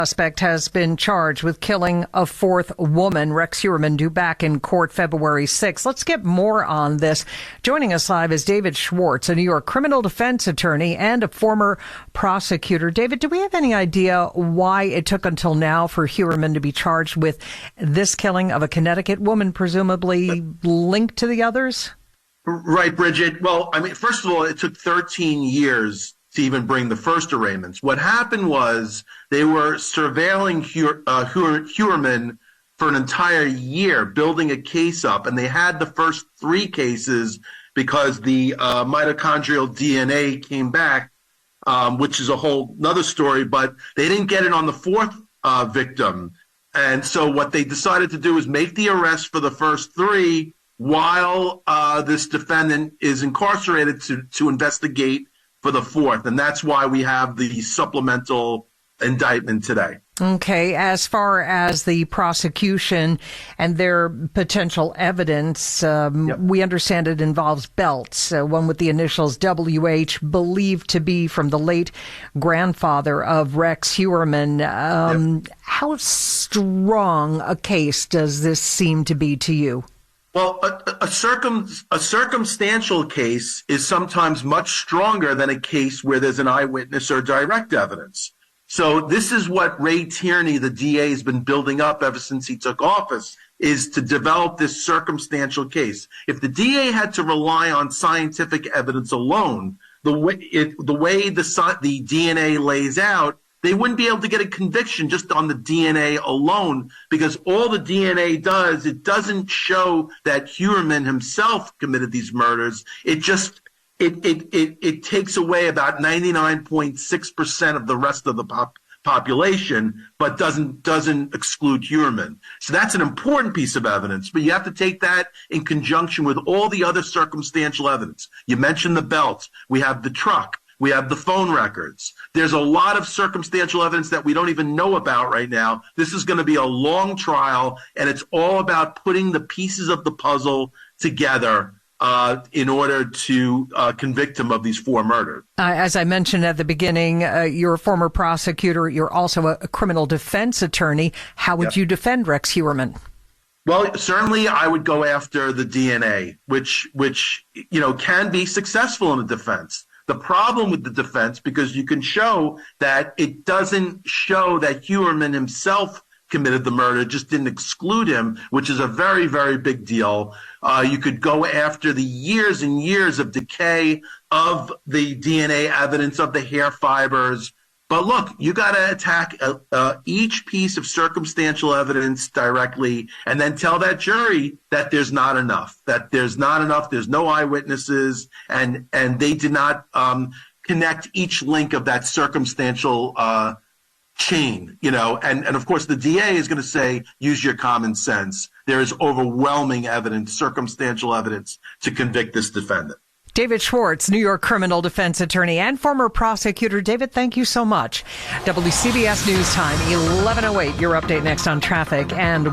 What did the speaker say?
Suspect has been charged with killing a fourth woman. Rex Heuermann due back in court February 6th. Let's get more on this. Joining us live is David Schwartz, a New York criminal defense attorney and a former prosecutor. David, do we have any idea why it took until now for Heuermann to be charged with this killing of a Connecticut woman, presumably linked to the others? Right, Bridget. Well, I mean, first of all, it took 13 years to even bring the first arraignments. What happened was they were surveilling Heuermann for an entire year, building a case up, and they had the first three cases because the mitochondrial DNA came back, which is a whole another story, but they didn't get it on the fourth victim. And so what they decided to do is make the arrest for the first three while this defendant is incarcerated to investigate for the fourth. And that's why we have the supplemental indictment today. Okay. As far as the prosecution and their potential evidence, we understand it involves belts, one with the initials WH, believed to be from the late grandfather of Rex Heuermann. How strong a case does this seem to be to you? Well, a circumstantial case is sometimes much stronger than a case where there's an eyewitness or direct evidence. So this is what Ray Tierney, the DA, has been building up ever since he took office, is to develop this circumstantial case. If the DA had to rely on scientific evidence alone, the way the DNA lays out, they wouldn't be able to get a conviction just on the DNA alone, because all the DNA does, it doesn't show that Heuermann himself committed these murders. It just, it takes away about 99.6% of the rest of the population, but doesn't exclude Heuermann. So that's an important piece of evidence, but you have to take that in conjunction with all the other circumstantial evidence. You mentioned the belt. We have the truck. We have the phone records. There's a lot of circumstantial evidence that we don't even know about right now. This is going to be a long trial, and it's all about putting the pieces of the puzzle together in order to convict him of these four murders. As I mentioned at the beginning, you're a former prosecutor. You're also a criminal defense attorney. How would you defend Rex Heuermann? Well, certainly I would go after the DNA, which can be successful in a defense. The problem with the defense, because you can show that it doesn't show that Heuermann himself committed the murder, just didn't exclude him, which is a very, very big deal. You could go after the years and years of decay of the DNA evidence, of the hair fibers. But look, you got to attack each piece of circumstantial evidence directly, and then tell that jury that there's not enough, there's no eyewitnesses, and they did not connect each link of that circumstantial chain, and of course the DA is going to say, use your common sense. There is overwhelming evidence, circumstantial evidence, to convict this defendant. David Schwartz, New York criminal defense attorney and former prosecutor. David, thank you so much. WCBS News Time, 11:08. Your update next on traffic and